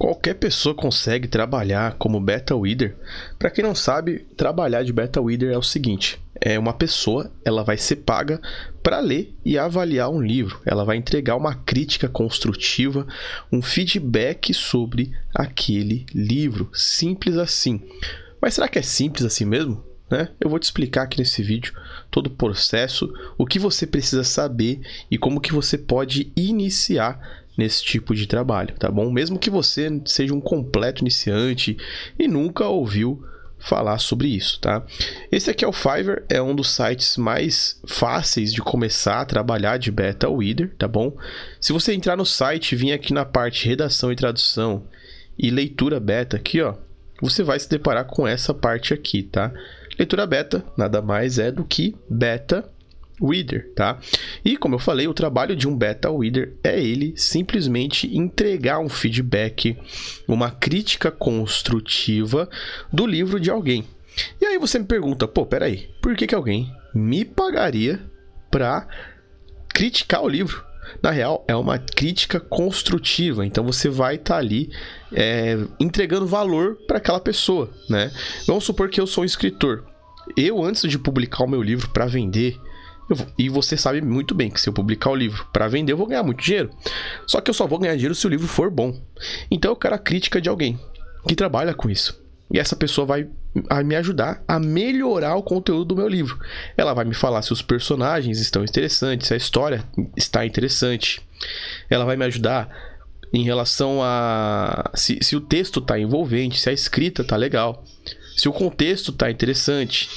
Qualquer pessoa consegue trabalhar como beta reader. Para quem não sabe, trabalhar de beta reader é o seguinte: é uma pessoa, ela vai ser paga para ler e avaliar um livro. Ela vai entregar uma crítica construtiva, um feedback sobre aquele livro. Simples assim. Mas será que é simples assim mesmo? Eu vou te explicar aqui nesse vídeo todo o processo, o que você precisa saber e como que você pode iniciar nesse tipo de trabalho, tá bom? Mesmo que você seja um completo iniciante e nunca ouviu falar sobre isso, tá? Esse aqui é o Fiverr, é um dos sites mais fáceis de começar a trabalhar de beta reader, tá bom? Se você entrar no site, vir aqui na parte redação e tradução e leitura beta aqui, ó, você vai se deparar com essa parte aqui, tá? Leitura beta nada mais é do que beta reader, tá? E como eu falei, o trabalho de um beta reader é ele simplesmente entregar um feedback, uma crítica construtiva do livro de alguém. E aí você me pergunta, pô, peraí, por que alguém me pagaria para criticar o livro? Na real, é uma crítica construtiva, então você vai estar ali entregando valor para aquela pessoa, né? Vamos supor que eu sou um escritor. Eu, antes de publicar o meu livro para vender, e você sabe muito bem que se eu publicar o livro para vender, eu vou ganhar muito dinheiro. Só que eu só vou ganhar dinheiro se o livro for bom. Então eu quero a crítica de alguém que trabalha com isso. E essa pessoa vai me ajudar a melhorar o conteúdo do meu livro. Ela vai me falar se os personagens estão interessantes, se a história está interessante. Ela vai me ajudar em relação a se o texto está envolvente, se a escrita está legal, se o contexto está interessante.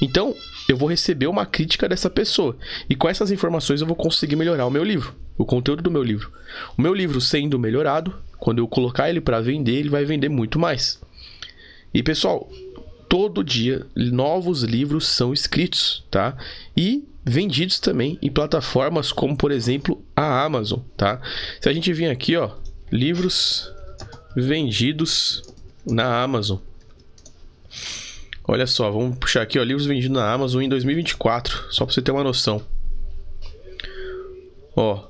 Então, eu vou receber uma crítica dessa pessoa. E com essas informações eu vou conseguir melhorar o meu livro, o conteúdo do meu livro. O meu livro sendo melhorado, quando eu colocar ele para vender, ele vai vender muito mais. E pessoal, todo dia novos livros são escritos, tá? E vendidos também em plataformas como, por exemplo, a Amazon, tá? Se a gente vir aqui, ó, livros vendidos na Amazon. Olha só, vamos puxar aqui, ó, livros vendidos na Amazon em 2024, só para você ter uma noção. Ó,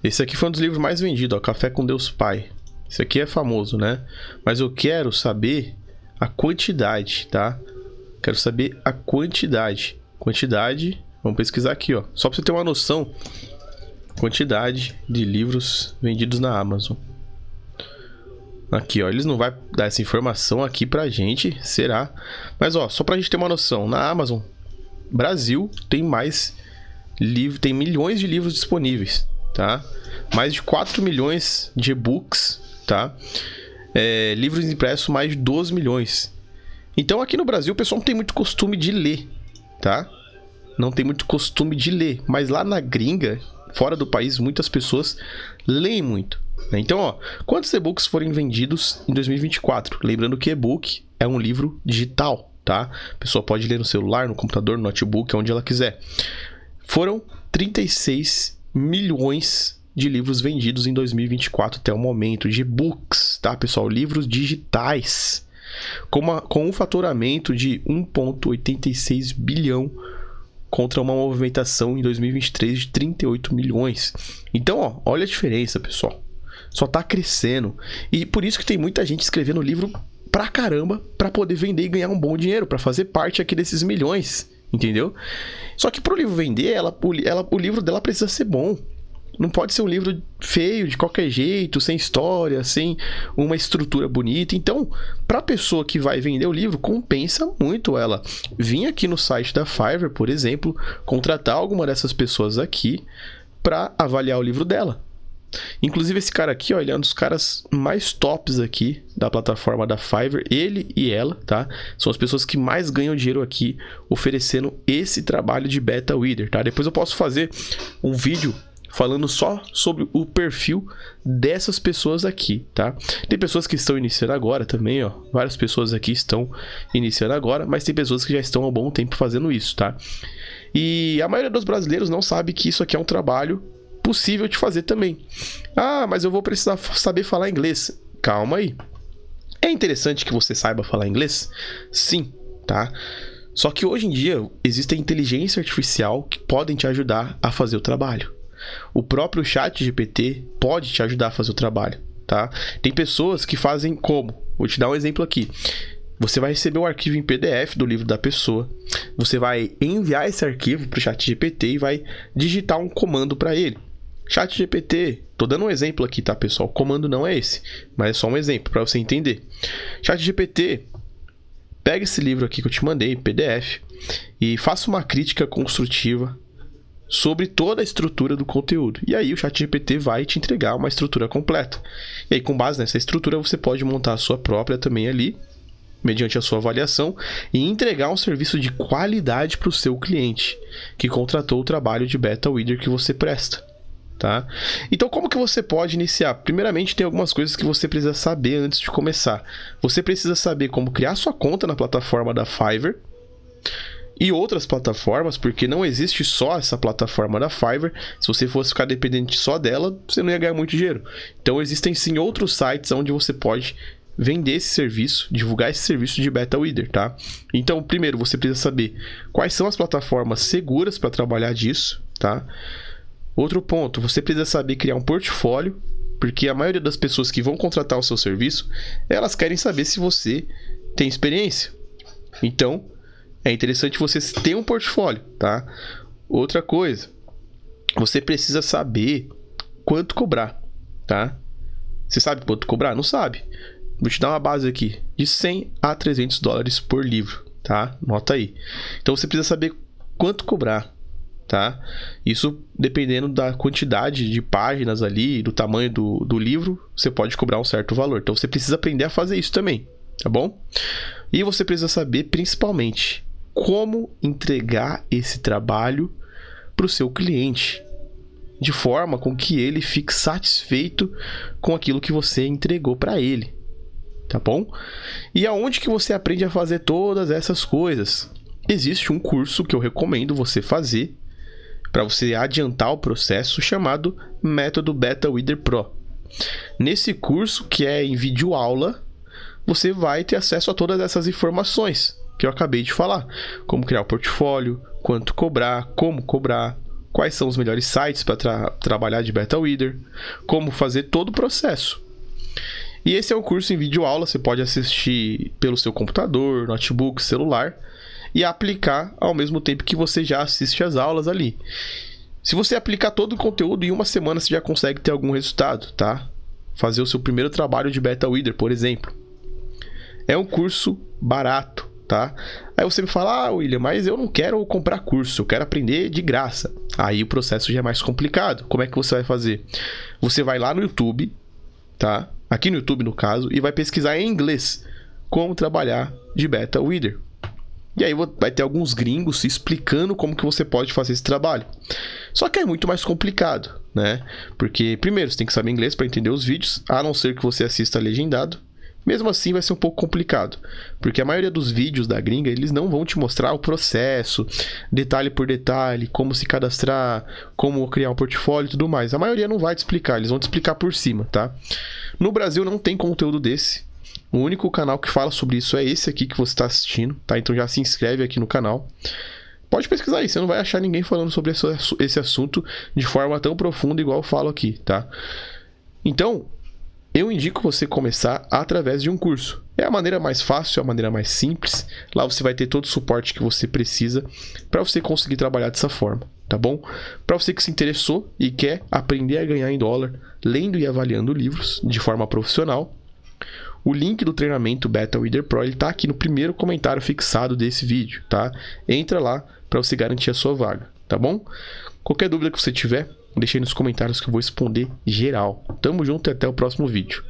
esse aqui foi um dos livros mais vendidos, ó, Café com Deus Pai. Esse aqui é famoso, né? Mas eu quero saber a quantidade, tá? Quero saber a quantidade. Quantidade, vamos pesquisar aqui, ó. Só para você ter uma noção. Quantidade de livros vendidos na Amazon. Aqui, ó. Eles não vão dar essa informação aqui pra gente, será? Mas, ó, só pra gente ter uma noção. Na Amazon Brasil tem mais livros, tem milhões de livros disponíveis, tá? Mais de 4 milhões de e-books, tá? Livros impressos, mais de 12 milhões. Então aqui no Brasil o pessoal não tem muito costume de ler, tá? Não tem muito costume de ler. Mas lá na gringa, fora do país, muitas pessoas leem muito, né? Então, ó, quantos e-books foram vendidos em 2024? Lembrando que e-book é um livro digital, tá? A pessoa pode ler no celular, no computador, no notebook, onde ela quiser. Foram 36 milhões de livros vendidos em 2024 até o momento, de e-books, tá, pessoal? Livros digitais, com um faturamento de 1,86 bilhão contra uma movimentação em 2023 de 38 milhões. Então, ó, olha a diferença, pessoal. Só tá crescendo. E por isso que tem muita gente escrevendo livro pra caramba pra poder vender e ganhar um bom dinheiro, pra fazer parte aqui desses milhões, entendeu? Só que pro livro vender, o livro dela precisa ser bom. Não pode ser um livro feio, de qualquer jeito, sem história, sem uma estrutura bonita. Então, para a pessoa que vai vender o livro, compensa muito ela vir aqui no site da Fiverr, por exemplo, contratar alguma dessas pessoas aqui para avaliar o livro dela. Inclusive esse cara aqui, ó, ele é um dos caras mais tops aqui da plataforma da Fiverr, ele e ela, tá? São as pessoas que mais ganham dinheiro aqui oferecendo esse trabalho de beta reader, tá? Depois eu posso fazer um vídeo falando só sobre o perfil dessas pessoas aqui, tá? Tem pessoas que estão iniciando agora também, ó. Várias pessoas aqui estão iniciando agora, mas tem pessoas que já estão há um bom tempo fazendo isso, tá? E a maioria dos brasileiros não sabe que isso aqui é um trabalho possível de fazer também. Ah, mas eu vou precisar saber falar inglês. Calma aí. É interessante que você saiba falar inglês? Sim, tá? Só que hoje em dia existe a inteligência artificial que podem te ajudar a fazer o trabalho. O próprio ChatGPT pode te ajudar a fazer o trabalho. tá? Tem pessoas que fazem como? Vou te dar um exemplo aqui. Você vai receber o arquivo em PDF do livro da pessoa, você vai enviar esse arquivo para o ChatGPT e vai digitar um comando para ele. ChatGPT, tô dando um exemplo aqui, tá, pessoal? O comando não é esse, mas é só um exemplo para você entender. ChatGPT, pega esse livro aqui que eu te mandei, PDF, e faça uma crítica construtiva sobre toda a estrutura do conteúdo. E aí o ChatGPT vai te entregar uma estrutura completa. E aí, com base nessa estrutura, você pode montar a sua própria também ali, mediante a sua avaliação, e entregar um serviço de qualidade para o seu cliente, que contratou o trabalho de beta reader que você presta, tá? Então, como que você pode iniciar? Primeiramente, tem algumas coisas que você precisa saber antes de começar. Você precisa saber como criar sua conta na plataforma da Fiverr e outras plataformas, porque não existe só essa plataforma da Fiverr. Se você fosse ficar dependente só dela, você não ia ganhar muito dinheiro. Então, existem sim outros sites onde você pode vender esse serviço, divulgar esse serviço de beta reader, tá? Então, primeiro, você precisa saber quais são as plataformas seguras para trabalhar disso, tá? Outro ponto, você precisa saber criar um portfólio, porque a maioria das pessoas que vão contratar o seu serviço, elas querem saber se você tem experiência. Então, é interessante você ter um portfólio, tá? Outra coisa, você precisa saber quanto cobrar, tá? Você sabe quanto cobrar? Não sabe. Vou te dar uma base aqui, de 100 a 300 dólares por livro, tá? Nota aí. Então, você precisa saber quanto cobrar, tá? Isso, dependendo da quantidade de páginas ali, do tamanho do livro, você pode cobrar um certo valor. Então, você precisa aprender a fazer isso também, tá bom? E você precisa saber, principalmente, como entregar esse trabalho para o seu cliente, de forma com que ele fique satisfeito com aquilo que você entregou para ele. Tá bom? E aonde que você aprende a fazer todas essas coisas? Existe um curso que eu recomendo você fazer para você adiantar o processo, chamado Método Beta Reader Pro. Nesse curso, que é em vídeo aula, você vai ter acesso a todas essas informações que eu acabei de falar. Como criar o portfólio, quanto cobrar, como cobrar, quais são os melhores sites para trabalhar de beta reader, como fazer todo o processo. E esse é um curso em vídeo aula, você pode assistir pelo seu computador, notebook, celular e aplicar ao mesmo tempo que você já assiste as aulas ali. Se você aplicar todo o conteúdo, em uma semana você já consegue ter algum resultado, tá? Fazer o seu primeiro trabalho de beta reader, por exemplo. É um curso barato, tá? Aí você me fala, William, mas eu não quero comprar curso, eu quero aprender de graça. Aí o processo já é mais complicado. Como é que você vai fazer? Você vai lá no YouTube, tá? Aqui no YouTube, no caso, e vai pesquisar em inglês como trabalhar de beta reader. E aí vai ter alguns gringos explicando como que você pode fazer esse trabalho. Só que é muito mais complicado, né? Porque, primeiro, você tem que saber inglês para entender os vídeos, a não ser que você assista legendado. Mesmo assim, vai ser um pouco complicado, porque a maioria dos vídeos da gringa, eles não vão te mostrar o processo, detalhe por detalhe, como se cadastrar, como criar um portfólio e tudo mais. A maioria não vai te explicar, eles vão te explicar por cima, tá? No Brasil não tem conteúdo desse. O único canal que fala sobre isso é esse aqui que você está assistindo, tá? Então já se inscreve aqui no canal. Pode pesquisar aí, você não vai achar ninguém falando sobre esse assunto de forma tão profunda igual eu falo aqui, tá? Então, eu indico você começar através de um curso. É a maneira mais fácil, é a maneira mais simples. Lá você vai ter todo o suporte que você precisa para você conseguir trabalhar dessa forma, tá bom? Para você que se interessou e quer aprender a ganhar em dólar, lendo e avaliando livros de forma profissional, o link do treinamento Beta Reader Pro está aqui no primeiro comentário fixado desse vídeo, tá? Entra lá para você garantir a sua vaga, tá bom? Qualquer dúvida que você tiver, deixa aí nos comentários que eu vou responder geral. Tamo junto e até o próximo vídeo.